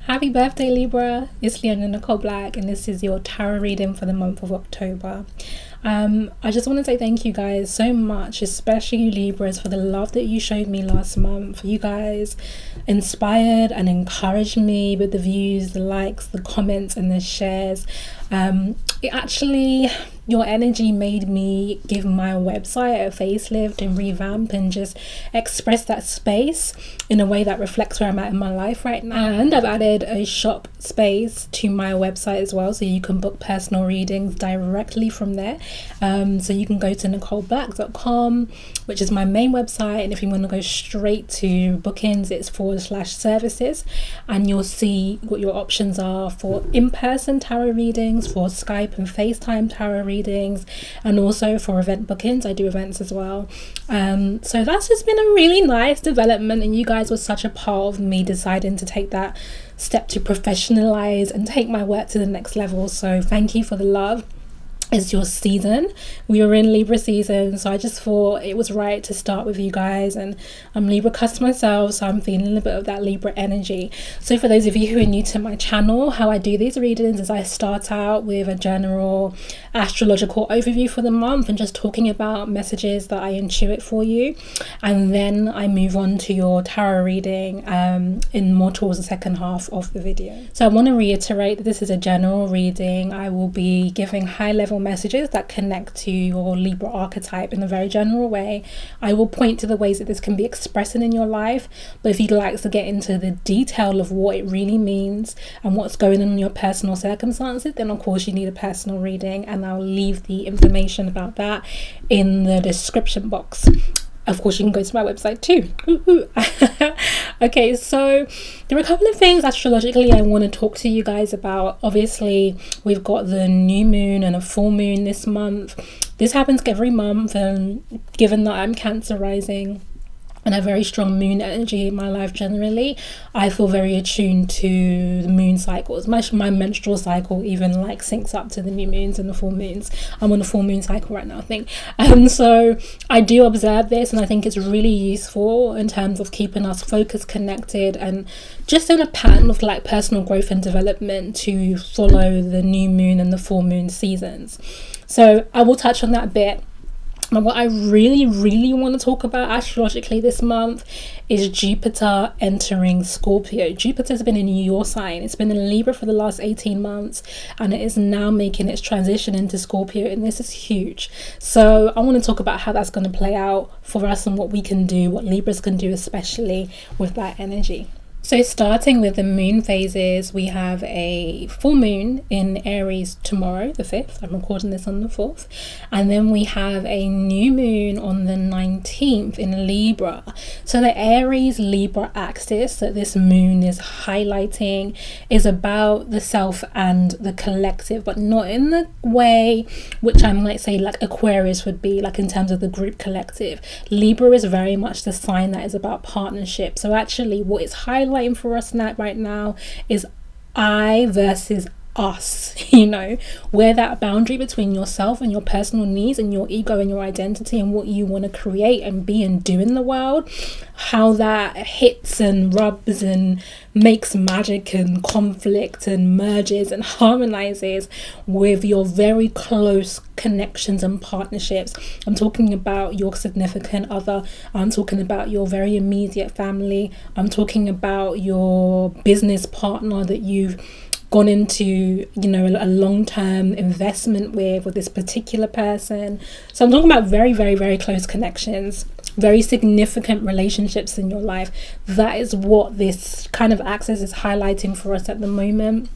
Happy birthday, Libra. It's Leona Nicole Black, and this is your tarot reading for the month of October. I just want to say thank you guys so much, especially you Libras, for the love that you showed me last month. You guys inspired and encouraged me with the views, the likes, the comments, and the shares. Your energy made me give my website a facelift and revamp and just express that space in a way that reflects where I'm at in my life right now. And I've added a shop space to my website as well, so you can book personal readings directly from there. So you can go to NicoleBlack.com, which is my main website, and if you want to go straight to bookings, it's /services, and you'll see what your options are for in-person tarot readings, for Skype and Facetime tarot readings, and also for event bookings. I do events as well. So that's just been a really nice development, and you guys were such a part of me deciding to take that step to professionalize and take my work to the next level. So thank you for the love. It's your season. We are in Libra season, so I just thought it was right to start with you guys, and I'm Libra cusp myself, so I'm feeling a bit of that Libra energy. So for those of you who are new to my channel, how I do these readings is I start out with a general astrological overview for the month and just talking about messages that I intuit for you, and then I move on to your tarot reading in more towards the second half of the video. So I want to reiterate that this is a general reading. I will be giving high level messages that connect to your Libra archetype in a very general way. I will point to the ways that this can be expressed in your life, but if you'd like to get into the detail of what it really means and what's going on in your personal circumstances, then of course you need a personal reading, and I'll leave the information about that in the description box. Of course, you can go to my website too. Okay, so there are a couple of things astrologically I want to talk to you guys about. Obviously, we've got the new moon and a full moon this month. This happens every month, and given that I'm Cancer rising and have very strong moon energy in my life generally, I feel very attuned to the moon cycles. My menstrual cycle even syncs up to the new moons and the full moons. I'm on a full moon cycle right now, I think. So I do observe this, and I think it's really useful in terms of keeping us focused, connected, and just in a pattern of personal growth and development to follow the new moon and the full moon seasons. So I will touch on that a bit. And what I really want to talk about astrologically this month is Jupiter entering Scorpio. Jupiter's been in your sign. It's been in Libra for the last 18 months, and it is now making its transition into Scorpio, and this is huge. So I want to talk about how that's going to play out for us and what we can do, what Libras can do, especially with that energy. So starting with the moon phases, we have a full moon in Aries tomorrow, the 5th. I'm recording this on the 4th. And then we have a new moon on the 19th in Libra. So the Aries-Libra axis that this moon is highlighting is about the self and the collective, but not in the way which I might say Aquarius would be, in terms of the group collective. Libra is very much the sign that is about partnership. So actually what is highlighting for us right now is I versus us, where that boundary between yourself and your personal needs and your ego and your identity and what you want to create and be and do in the world, how that hits and rubs and makes magic and conflict and merges and harmonizes with your very close connections and partnerships. I'm talking about your significant other. I'm talking about your very immediate family. I'm talking about your business partner that you've gone into a long-term investment with this particular person. So I'm talking about very close connections, very significant relationships in your life. That is what this kind of axis is highlighting for us at the moment.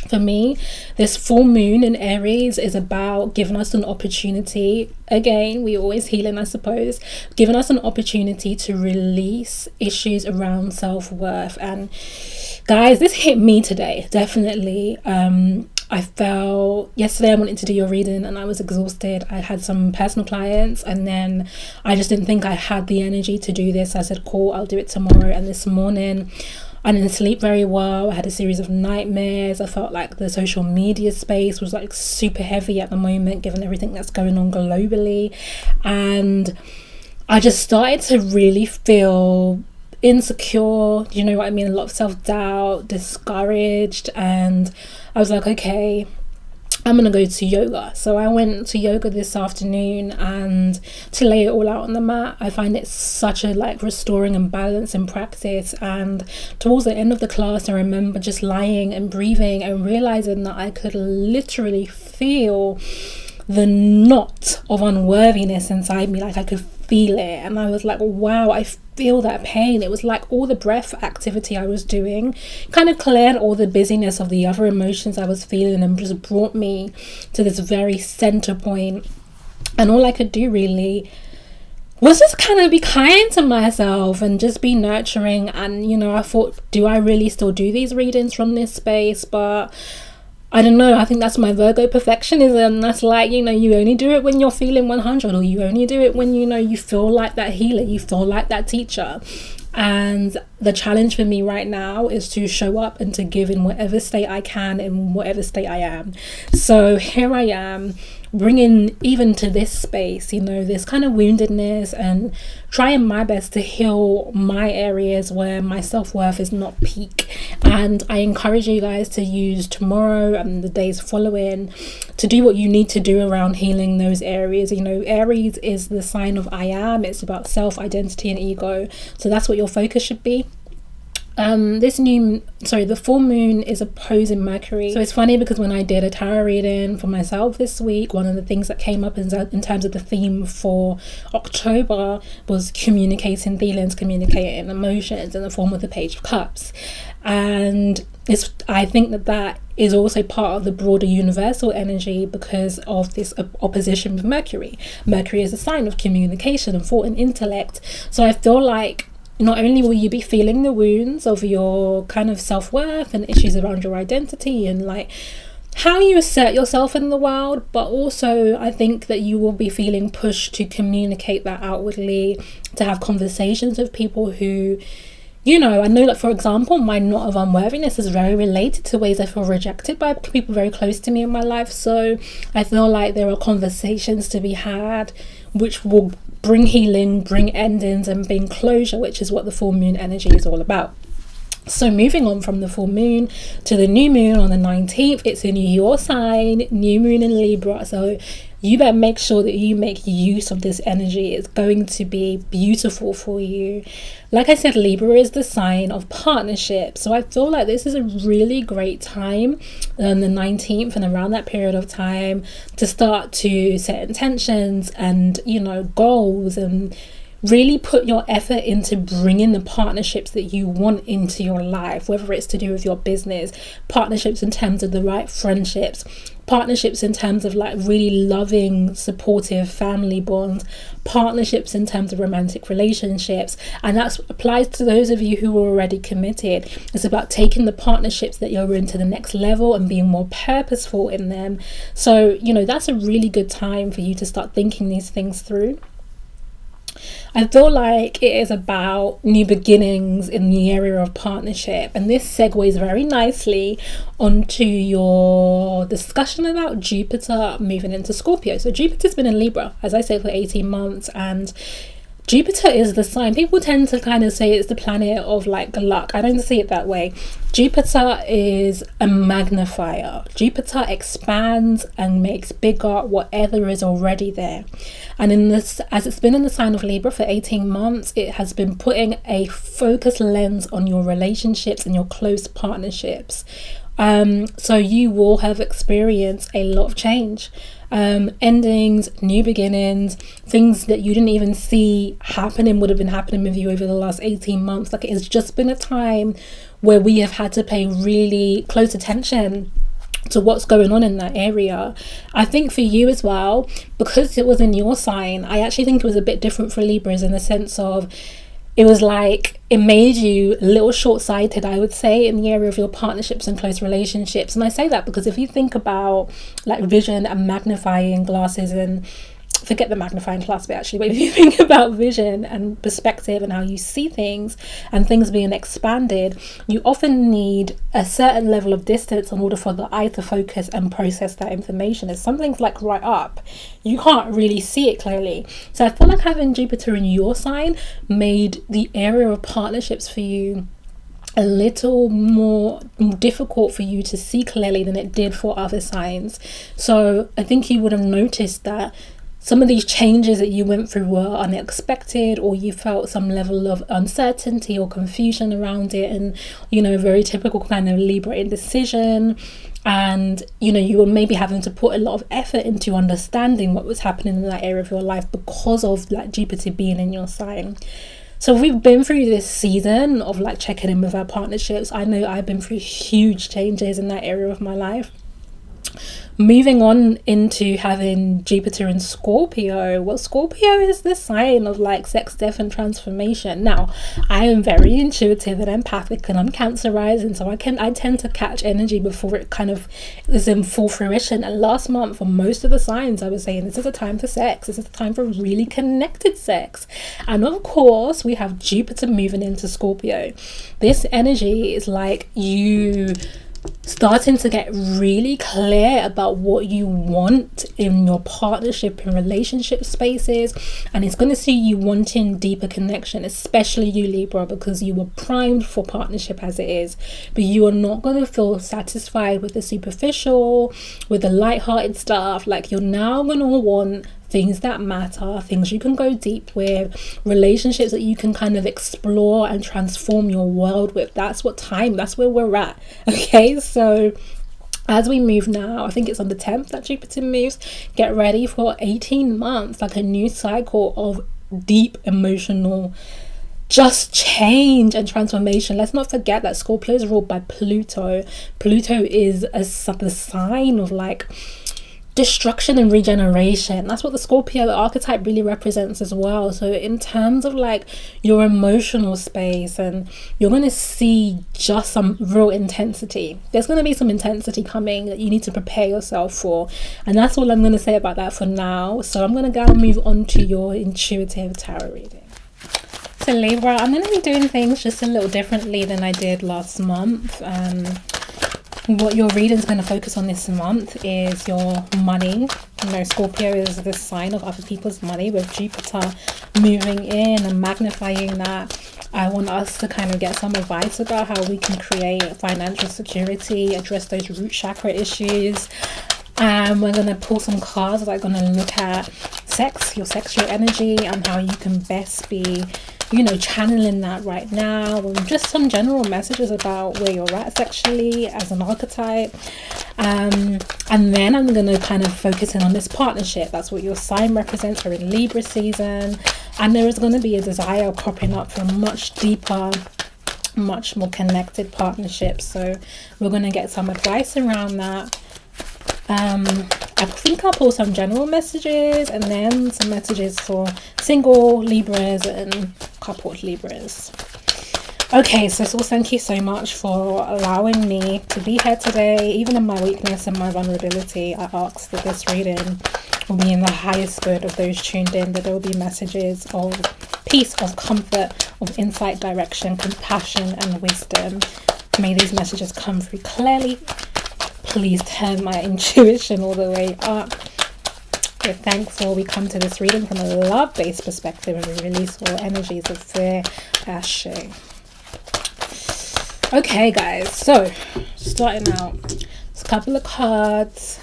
For me, this full moon in Aries is about giving us an opportunity. Again, we always healing, I suppose, giving us an opportunity to release issues around self-worth. And guys, this hit me today, definitely. I felt yesterday I wanted to do your reading and I was exhausted. I had some personal clients and then I just didn't think I had the energy to do this. I said, cool, I'll do it tomorrow. And this morning I didn't sleep very well. I had a series of nightmares. I felt like the social media space was super heavy at the moment, given everything that's going on globally. And I just started to really feel insecure, you know what I mean, a lot of self-doubt, discouraged, and I was like, okay, I'm gonna go to yoga. So I went to yoga this afternoon, and to lay it all out on the mat, I find it such a like restoring and balancing practice. And towards the end of the class, I remember just lying and breathing and realizing that I could literally feel the knot of unworthiness inside me. Like I could feel it, and I was like, wow, I feel that pain. It was like all the breath activity I was doing kind of cleared all the busyness of the other emotions I was feeling and just brought me to this very center point. And all I could do really was just kind of be kind to myself and just be nurturing. And you know, I thought, do I really still do these readings from this space? But I don't know, I think that's my Virgo perfectionism. That's like, you know, you only do it when you're feeling 100, or you only do it when, you know, you feel like that healer, you feel like that teacher. And the challenge for me right now is to show up and to give in whatever state I can, in whatever state I am. So here I am, bringing even to this space, you know, this kind of woundedness, and trying my best to heal my areas where my self-worth is not peak. And I encourage you guys to use tomorrow and the days following to do what you need to do around healing those areas. You know, Aries is the sign of I am. It's about self, identity, and ego. So that's what your focus should be. The full moon is opposing Mercury. So it's funny because when I did a tarot reading for myself this week, one of the things that came up in terms of the theme for October was communicating feelings, communicating emotions in the form of the Page of Cups. And I think that is also part of the broader universal energy because of this opposition with Mercury. Mercury is a sign of communication and thought and intellect. So I feel like not only will you be feeling the wounds of your kind of self-worth and issues around your identity and like how you assert yourself in the world, but also I think that you will be feeling pushed to communicate that outwardly, to have conversations with people who, you know, I know that, for example, my knot of unworthiness is very related to ways I feel rejected by people very close to me in my life. So I feel like there are conversations to be had which will bring healing, bring endings, and bring closure, which is what the full moon energy is all about. So moving on from the full moon to the new moon on the 19th, it's in your sign, new moon in Libra. So you better make sure that you make use of this energy. It's going to be beautiful for you. Like I said, Libra is the sign of partnership. So I feel like this is a really great time on the 19th and around that period of time to start to set intentions and, you know, goals, and really put your effort into bringing the partnerships that you want into your life, whether it's to do with your business, partnerships in terms of the right friendships, partnerships in terms of like really loving, supportive family bonds, partnerships in terms of romantic relationships. And that applies to those of you who are already committed. It's about taking the partnerships that you're in to the next level and being more purposeful in them. So, you know, that's a really good time for you to start thinking these things through. I feel like it is about new beginnings in the area of partnership, and this segues very nicely onto your discussion about Jupiter moving into Scorpio. So Jupiter's been in Libra, as I said, for 18 months, and Jupiter is the sign. People tend to kind of say it's the planet of like luck. I don't see it that way. Jupiter is a magnifier. Jupiter expands and makes bigger whatever is already there. And in this, as it's been in the sign of Libra for 18 months, it has been putting a focused lens on your relationships and your close partnerships. So you will have experienced a lot of change. Endings, new beginnings, things that you didn't even see happening would have been happening with you over the last 18 months. Like, it's just been a time where we have had to pay really close attention to what's going on in that area. I think for you as well, because it was in your sign, I actually think it was a bit different for Libras in the sense of it was like it made you a little short-sighted, I would say, in the area of your partnerships and close relationships. And I say that because if you think about like vision and magnifying glasses and forget the magnifying glass bit actually, but if you think about vision and perspective and how you see things and things being expanded, you often need a certain level of distance in order for the eye to focus and process that information. If something's like right up, you can't really see it clearly. So I feel like having Jupiter in your sign made the area of partnerships for you a little more difficult for you to see clearly than it did for other signs. So I think you would have noticed that some of these changes that you went through were unexpected, or you felt some level of uncertainty or confusion around it, and very typical kind of Libra indecision. And you were maybe having to put a lot of effort into understanding what was happening in that area of your life because of like Jupiter being in your sign. So we've been through this season of like checking in with our partnerships. I know I've been through huge changes in that area of my life. Moving on into having Jupiter in Scorpio. Well, Scorpio is the sign of like sex, death and transformation. Now, I am very intuitive and empathic, and I'm Cancer rising, so I tend to catch energy before it kind of is in full fruition. And last month, for most of the signs, I was saying this is a time for sex. This is a time for really connected sex. And of course, we have Jupiter moving into Scorpio. This energy is like you starting to get really clear about what you want in your partnership and relationship spaces, and it's going to see you wanting deeper connection, especially you Libra, because you were primed for partnership as it is, but you are not going to feel satisfied with the superficial, with the light-hearted stuff. Like, you're now going to want things that matter, things you can go deep with, relationships that you can kind of explore and transform your world with. That's where we're at. Okay, so as we move now, I think it's on the 10th that Jupiter moves, get ready for 18 months, like a new cycle of deep emotional just change and transformation. Let's not forget that Scorpio is ruled by Pluto. Pluto is the sign of like destruction and regeneration. That's what the Scorpio archetype really represents as well. So in terms of like your emotional space, and you're going to see just some real intensity. There's going to be some intensity coming that you need to prepare yourself for, and that's all I'm going to say about that for now. So I'm going to go move on to your intuitive tarot reading. So Libra, I'm going to be doing things just a little differently than I did last month. What your reading is going to focus on this month is your money. Scorpio is the sign of other people's money, with Jupiter moving in and magnifying that. I want us to kind of get some advice about how we can create financial security, address those root chakra issues. And we're going to pull some cards that are going to look at sex, your sexual energy, and how you can best be channeling that right now, and just some general messages about where you're at sexually as an archetype. And then I'm going to kind of focus in on this partnership. That's what your sign represents. We're in Libra season, and there is going to be a desire cropping up for much deeper, much more connected partnerships. So we're going to get some advice around that. I think I'll pull some general messages and then some messages for single Libras and coupled Libras. Okay, so thank you so much for allowing me to be here today. Even in my weakness and my vulnerability, I ask that this reading will be in the highest good of those tuned in, that there will be messages of peace, of comfort, of insight, direction, compassion and wisdom. May these messages come through clearly. Please turn my intuition all the way up. We're thankful we come to this reading from a love-based perspective, and we release all energies of fear. Ashe. Okay, guys, so starting out, there's a couple of cards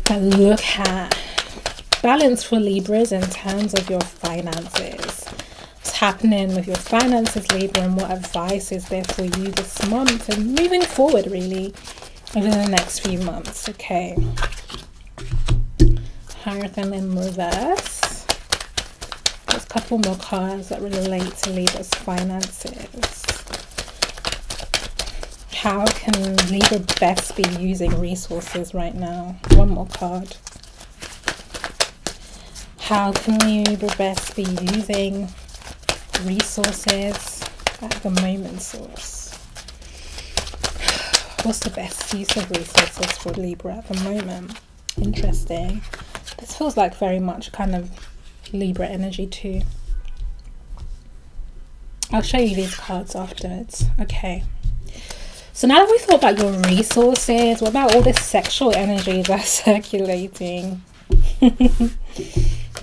that look at balance for Libras in terms of your finances. What's happening with your finances, Libra, and what advice is there for you this month and moving forward, really, over the next few months. Okay. Hierophant in reverse. There's a couple more cards that relate to Libra's finances. How can Libra best be using resources right now? One more card. How can Libra best be using resources at the moment, source? What's the best use of resources for Libra at the moment? Interesting. This feels like very much kind of Libra energy too. I'll show you these cards afterwards. Okay. So now that we've thought about your resources, what about all this sexual energy that's circulating?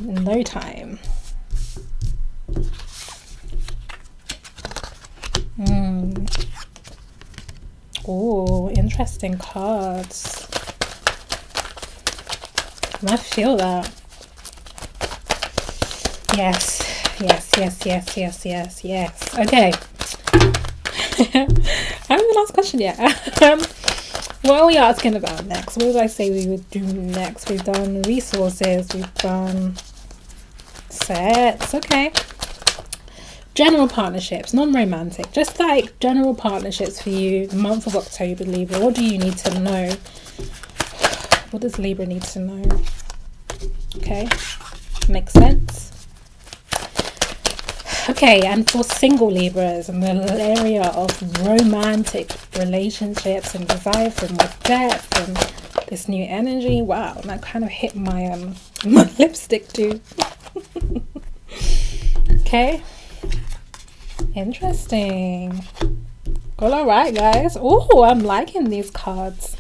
No time. Oh, interesting cards. I feel that. Yes. Okay. I haven't been asked a question yet. What are we asking about next? What did I say we would do next? We've done resources. We've done sets. Okay. General partnerships, non-romantic. Just like general partnerships for you, the month of October, Libra. What do you need to know? What does Libra need to know? Okay. Makes sense. Okay, and for single Libras in the area of romantic relationships and desire for more depth and this new energy, wow, and that kind of hit my my lipstick too. Okay, interesting. Well, all right, guys. Oh, I'm liking these cards.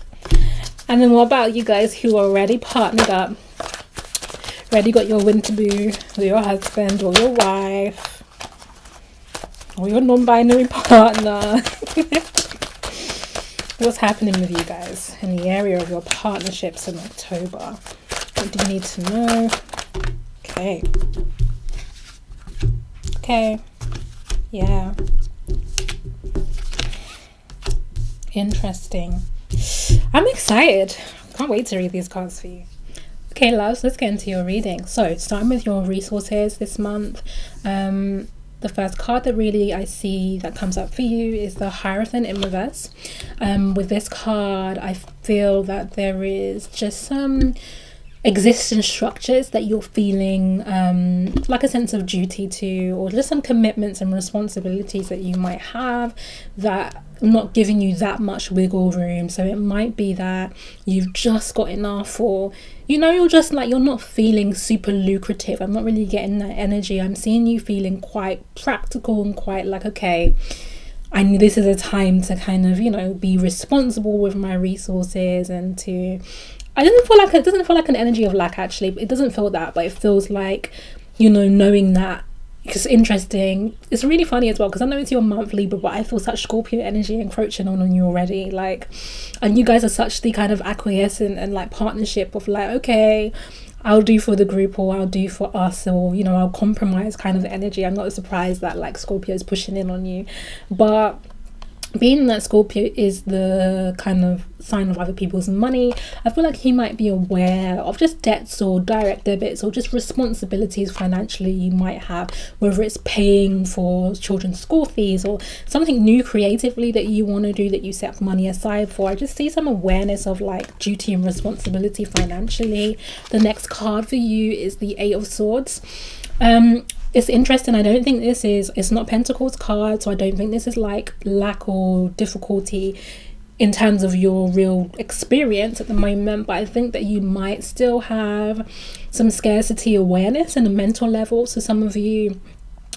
And then what about you guys who are already partnered up? Already got your winter boo or your husband or your wife or your non-binary partner. What's happening with you guys in the area of your partnerships in October? What do you need to know? Okay. Okay. Yeah. Interesting. I'm excited. Can't wait to read these cards for you. Okay, loves, let's get into your reading. So, starting with your resources this month. The first card that really I see that comes up for you is the Hierophant in reverse. With this card, I feel that there is just some existing structures that you're feeling like a sense of duty to, or just some commitments and responsibilities that you might have that not giving you that much wiggle room. So it might be that you've just got enough, or you're just like, you're not feeling super lucrative. I'm not really getting that energy. I'm seeing you feeling quite practical and quite like, okay, I knew this is a time to kind of be responsible with my resources, and to it doesn't feel like an energy of lack. Actually, it doesn't feel that, but it feels like knowing that. It's interesting. It's really funny as well, because I know it's your month, Libra, but I feel such Scorpio energy encroaching on you already. Like, and you guys are such the kind of acquiescent and like partnership of like, okay, I'll do for the group, or I'll do for us, or I'll compromise kind of energy. I'm not surprised that like Scorpio is pushing in on you, but being that Scorpio is the kind of sign of other people's money, I feel like he might be aware of just debts or direct debits or just responsibilities financially you might have, whether it's paying for children's school fees or something new creatively that you want to do that you set money aside for. I just see some awareness of like duty and responsibility financially. The next card for you is the Eight of Swords. It's interesting. I don't think it's not Pentacles card, so I don't think this is like lack or difficulty in terms of your real experience at the moment, but I think that you might still have some scarcity awareness in a mental level. So some of you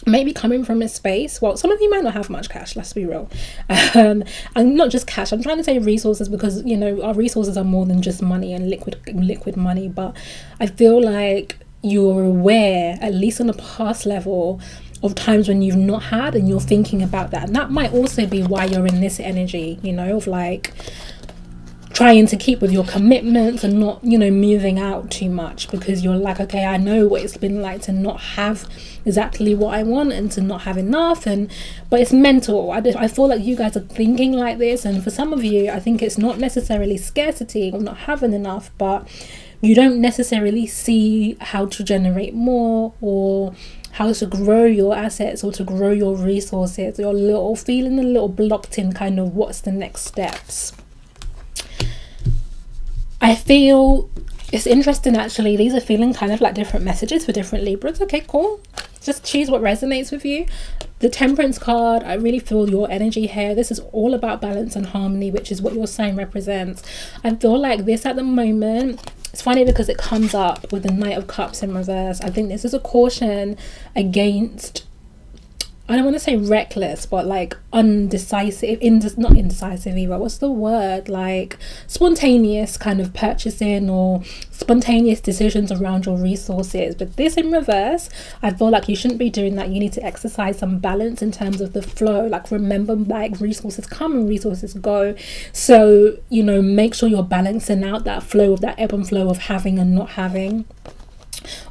maybe coming from a space, well, some of you might not have much cash, let's be real, and not just cash, I'm trying to say resources, because our resources are more than just money and liquid money, but I feel like you're aware, at least on a past level, of times when you've not had, and you're thinking about that. And that might also be why you're in this energy, of like trying to keep with your commitments and not, moving out too much, because you're like, okay, I know what it's been like to not have exactly what I want and to not have enough, but it's mental. I feel like you guys are thinking like this, and for some of you, I think it's not necessarily scarcity or not having enough, but you don't necessarily see how to generate more or how to grow your assets or to grow your resources. You're feeling a little blocked in kind of what's the next steps. I feel it's interesting actually. These are feeling kind of like different messages for different Libras. Okay, cool. Just choose what resonates with you. The Temperance card, I really feel your energy here. This is all about balance and harmony, which is what your sign represents. I feel like this at the moment It's funny because it comes up with the Knight of Cups in reverse. I think this is a caution against, I don't want to say reckless, but like undecisive, not indecisive either. What's the word? Like spontaneous kind of purchasing or spontaneous decisions around your resources. But this in reverse, I feel like you shouldn't be doing that. You need to exercise some balance in terms of the flow. Like remember, like resources come and resources go. So, you know, make sure you're balancing out that flow of that ebb and flow of having and not having,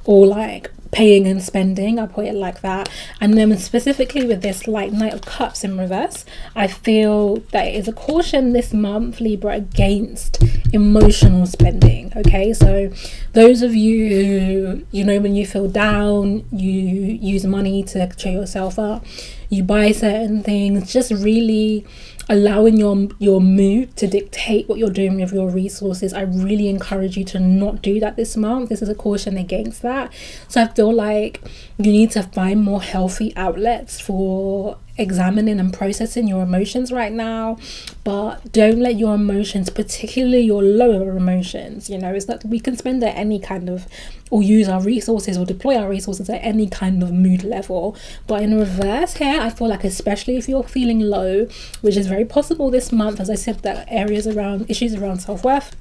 or like paying and spending, I put it like that. And then specifically with this like Knight of Cups in reverse, I feel that it is a caution this month, Libra, against emotional spending. Okay, so those of you who, you know, when you feel down, you use money to cheer yourself up, you buy certain things, just really allowing your mood to dictate what you're doing with your resources. I really encourage you to not do that this month. This is a caution against that. So I feel like you need to find more healthy outlets for examining and processing your emotions right now, but don't let your emotions, particularly your lower emotions, you know, it's that we can spend at any kind of, or use our resources or deploy our resources at any kind of mood level. But in reverse here, I feel like especially if you're feeling low, which is very possible this month, as I said, that areas around issues around self-worth,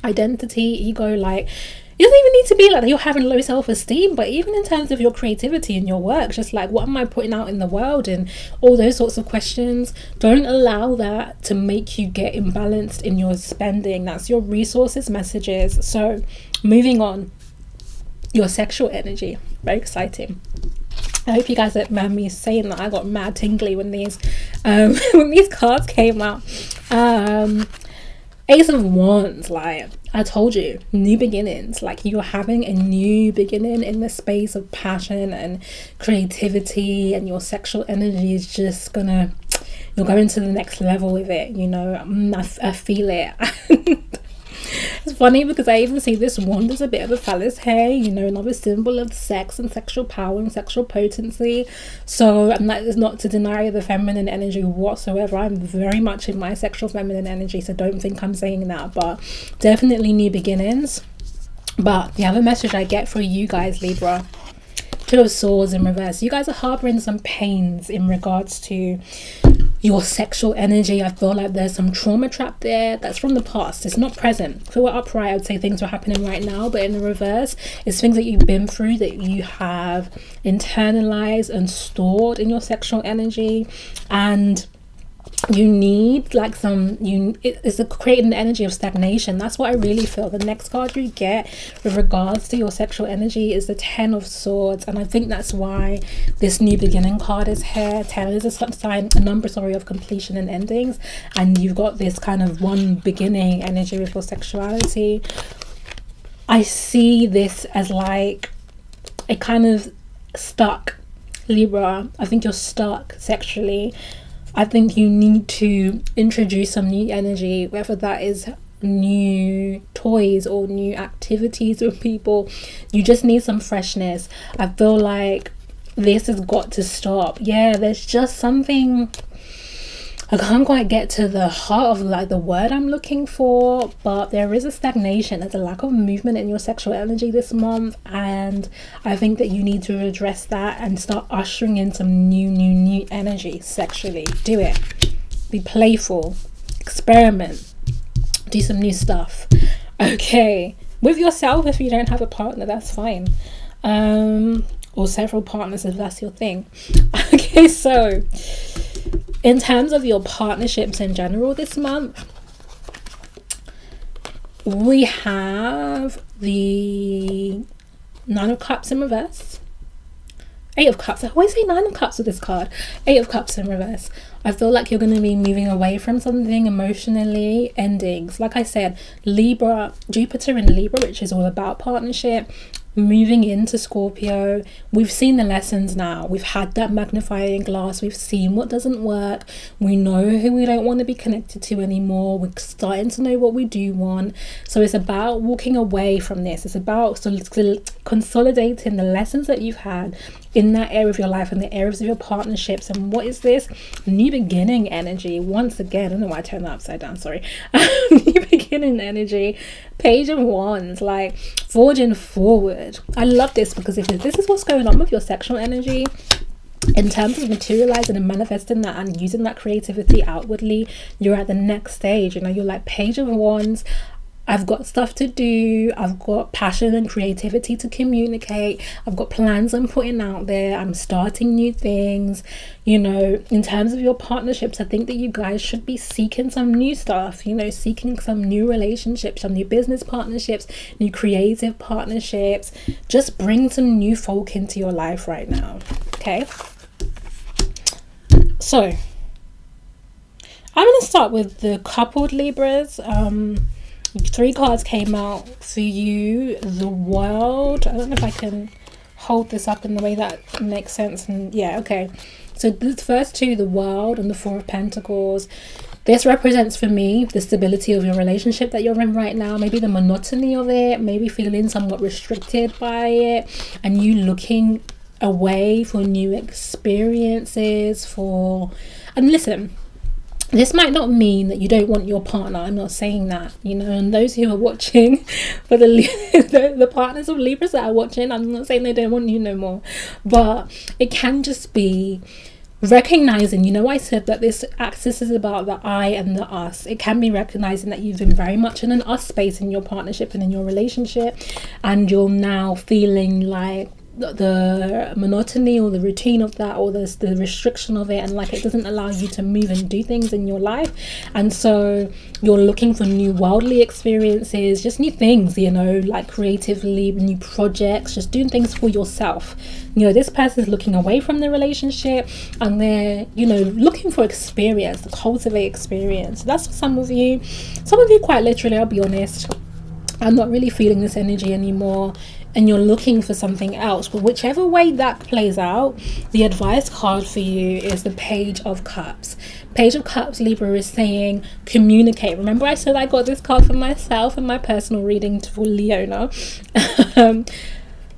identity, ego, like it doesn't even need to be like that you're having low self-esteem, but even in terms of your creativity and your work, just like what am I putting out in the world and all those sorts of questions, don't allow that to make you get imbalanced in your spending. That's your resources messages. So moving on, your sexual energy, very exciting. I hope you guys don't mind me saying that I got mad tingly when these when these cards came out. Ace of Wands, like I told you, new beginnings. Like you're having a new beginning in the space of passion and creativity, and your sexual energy is just gonna, you're going to the next level with it, you know. I feel it. It's funny because I even see this wand as a bit of a phallus here, you know, another symbol of sex and sexual power and sexual potency. So, and that is not to deny the feminine energy whatsoever. I'm very much in my sexual feminine energy, so don't think I'm saying that, but definitely new beginnings. But the other message I get for you guys, Libra, Two of Swords in reverse. You guys are harboring some pains in regards to your sexual energy. I feel like there's some trauma trapped there that's from the past. It's not present. If it were upright, I would say things are happening right now, but in the reverse, it's things that you've been through that you have internalized and stored in your sexual energy, and you need like it's creating an energy of stagnation. That's what I really feel. The next card you get with regards to your sexual energy is the Ten of Swords, and I think that's why this new beginning card is here. 10 is a number of completion and endings, and you've got this kind of one beginning energy with your sexuality. I see this as like a kind of stuck, Libra. I think you're stuck sexually. I think you need to introduce some new energy, whether that is new toys or new activities with people. You just need some freshness. I feel like this has got to stop. Yeah, there's just something, I can't quite get to the heart of like the word I'm looking for, but there is a stagnation. There's a lack of movement in your sexual energy this month, and I think that you need to address that and start ushering in some new energy sexually. Do it. Be playful. Experiment. Do some new stuff. Okay. With yourself, if you don't have a partner, that's fine. Or several partners if that's your thing. Okay, so in terms of your partnerships in general this month, we have the Nine of Cups in reverse, Eight of Cups. I always say Nine of Cups with this card. Eight of Cups in reverse. I feel like you're going to be moving away from something emotionally, endings. Like I said, Libra, Jupiter in Libra, which is all about partnership, moving into Scorpio. We've seen the lessons now. We've had that magnifying glass. We've seen what doesn't work. We know who we don't want to be connected to anymore. We're starting to know what we do want. So it's about walking away from this. It's about consolidating the lessons that you've had, in that area of your life and the areas of your partnerships. And what is this? New beginning energy. Once again, I don't know why I turned that upside down, sorry. New beginning energy. Page of Wands, like forging forward. I love this because if this is what's going on with your sexual energy, in terms of materializing and manifesting that and using that creativity outwardly, you're at the next stage. You know, you're like Page of Wands. I've got stuff to do. I've got passion and creativity to communicate. I've got plans I'm putting out there. I'm starting new things. You know, in terms of your partnerships, I think that you guys should be seeking some new stuff, you know, seeking some new relationships, some new business partnerships, new creative partnerships. Just bring some new folk into your life right now. Okay. So, I'm going to start with the coupled Libras. 3 cards came out for you. The World. I don't know if I can hold this up in the way that makes sense. And yeah, okay. So the first 2, the World and the 4 of Pentacles. This represents for me the stability of your relationship that you're in right now. Maybe the monotony of it. Maybe feeling somewhat restricted by it. And you looking away for new experiences, and listen, this might not mean that you don't want your partner. I'm not saying that, you know, and those who are watching, for the partners of Libras that are watching, I'm not saying they don't want you no more, but it can just be recognizing, you know, I said that this axis is about the I and the us. It can be recognizing that you've been very much in an us space in your partnership and in your relationship, and you're now feeling like the monotony or the routine of that, or the restriction of it, and like it doesn't allow you to move and do things in your life. And so you're looking for new worldly experiences, just new things, you know, like creatively, new projects, just doing things for yourself. You know, this person's looking away from the relationship and they're, you know, looking for experience, to cultivate experience. That's for some of you quite literally, I'll be honest, I'm not really feeling this energy anymore, and you're looking for something else. But whichever way that plays out, the advice card for you is the Page of Cups. Page of Cups, Libra, is saying communicate. Remember I said I got this card for myself in my personal reading for Leona.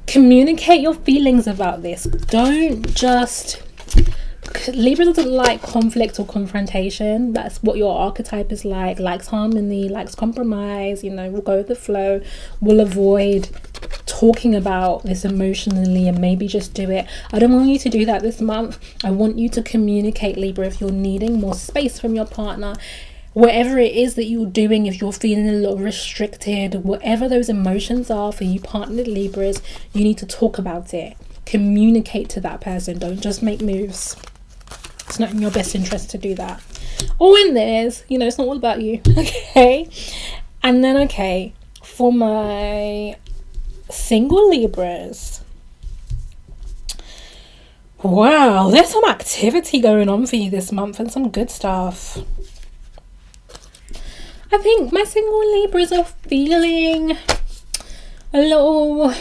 Communicate your feelings about this. Don't just... Libra doesn't like conflict or confrontation. That's what your archetype is like. Likes harmony, likes compromise, you know, will go with the flow, will avoid talking about this emotionally and maybe just do it. I don't want you to do that this month. I want you to communicate, Libra, if you're needing more space from your partner. Whatever it is that you're doing, if you're feeling a little restricted, whatever those emotions are for you partnered Libras, you need to talk about it. Communicate to that person. Don't just make moves. It's not in your best interest to do that. Or when there's, you know, it's not all about you. Okay. And then, okay, for my single Libras, wow, there's some activity going on for you this month and some good stuff. I think my single Libras are feeling a little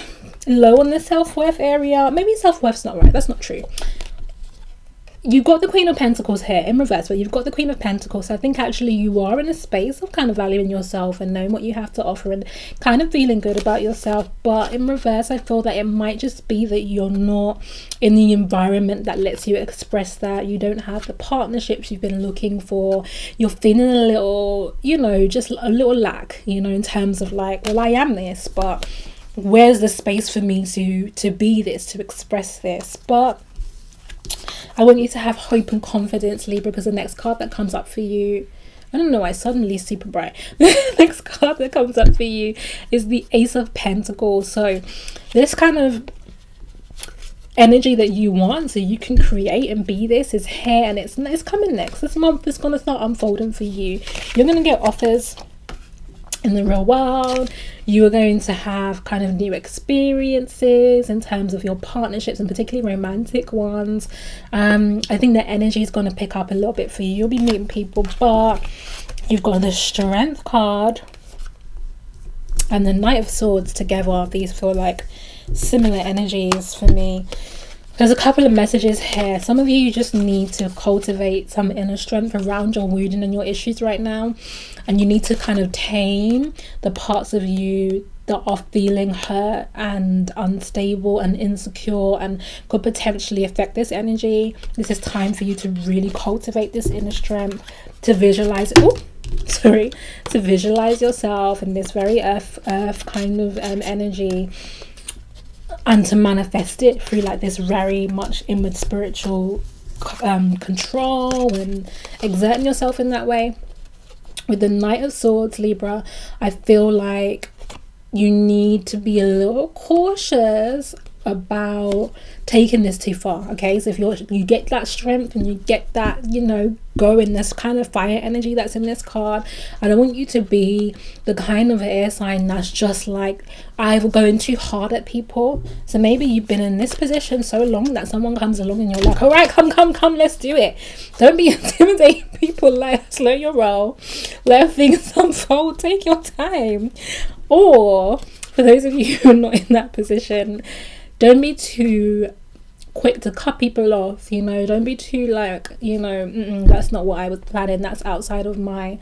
low on the self-worth area. Maybe self-worth's not right. That's not true. You've got the Queen of Pentacles here in reverse, but you've got the Queen of Pentacles. So I think actually you are in a space of kind of valuing yourself and knowing what you have to offer and kind of feeling good about yourself. But in reverse, I feel that it might just be that you're not in the environment that lets you express that. You don't have the partnerships you've been looking for. You're feeling a little, you know, just a little lack, you know, in terms of like, well, I am this, but where's the space for me to be this, to express this? But I want you to have hope and confidence, Libra, because the next card that comes up for you, I don't know why, suddenly super bright. The next card that comes up for you is the Ace of Pentacles. So this kind of energy that you want, so you can create and be this, is here, and it's coming next. This month is going to start unfolding for you. You're going to get offers in the real world. You are going to have kind of new experiences in terms of your partnerships, and particularly romantic ones. I think the energy is going to pick up a little bit for you. You'll be meeting people, but you've got the Strength card and the Knight of Swords together. These feel like similar energies for me. There's a couple of messages here. Some of you just need to cultivate some inner strength around your wounding and your issues right now. And you need to kind of tame the parts of you that are feeling hurt and unstable and insecure and could potentially affect this energy. This is time for you to really cultivate this inner strength, to visualize to visualize yourself in this very earth kind of energy, and to manifest it through like this very much inward spiritual control and exerting yourself in that way. With the Knight of Swords, Libra, I feel like you need to be a little cautious about taking this too far. Okay, so if you get that strength and you get that, go in this kind of fire energy that's in this card, I don't want you to be the kind of air sign that's just like either going too hard at people. So maybe you've been in this position so long that someone comes along and you're like, all right, come, let's do it. Don't be intimidating people. Like, slow your roll, let things unfold, take your time. Or for those of you who are not in that position, don't be too quick to cut people off. Don't be too like, that's not what I was planning, that's outside of my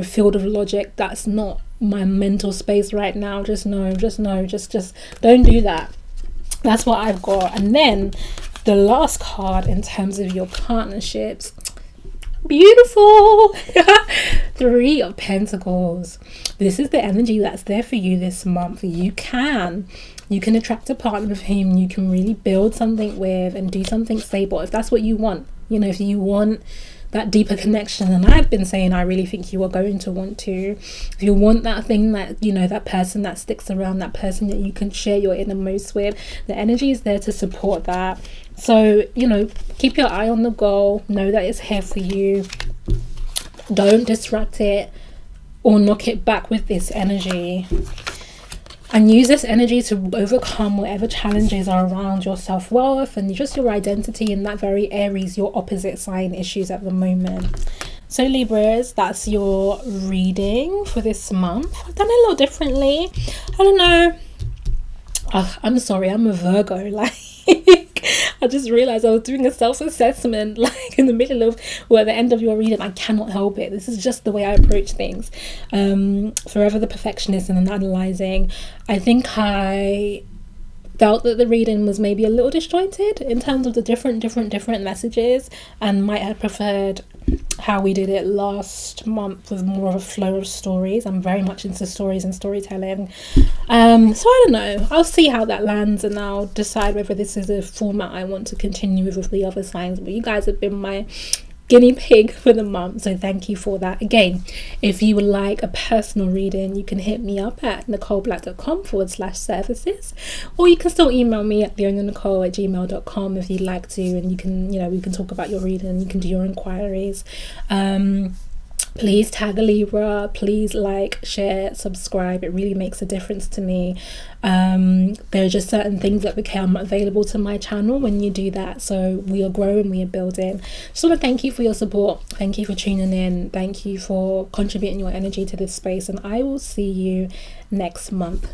field of logic, that's not my mental space right now, just don't do that. That's what I've got. And then the last card in terms of your partnerships, beautiful. 3 of Pentacles. This is the energy that's there for you this month. You can attract a partner with whom you can really build something with and do something stable, if that's what you want. If you want that deeper connection, and I've been saying I really think you are going to want to. If you want that thing that, that person that sticks around, that person that you can share your innermost with, the energy is there to support that. So, keep your eye on the goal. Know that it's here for you. Don't distract it or knock it back with this energy. And use this energy to overcome whatever challenges are around your self-worth and just your identity in that very Aries, your opposite sign issues at the moment. So Libras, that's your reading for this month. I've done it a little differently. I don't know. I'm sorry, I'm a Virgo. I just realized I was doing a self-assessment in the middle of the end of your reading. I cannot help it. This is just the way I approach things. Forever the perfectionist and analyzing. I think I felt that the reading was maybe a little disjointed in terms of the different messages, and might have preferred how we did it last month with more of a flow of stories. I'm very much into stories and storytelling. So I don't know. I'll see how that lands, and I'll decide whether this is a format I want to continue with the other signs. But you guys have been my guinea pig for the month, so thank you for that. Again, if you would like a personal reading, you can hit me up at nicoleblack.com/services, or you can still email me at theownernicole@gmail.com if you'd like to, and you can we can talk about your reading, you can do your inquiries. Please tag a Libra, please like, share, subscribe. It really makes a difference to me. There are just certain things that become available to my channel when you do that. So we are growing, we are building. Just want to thank you for your support. Thank you for tuning in. Thank you for contributing your energy to this space. And I will see you next month.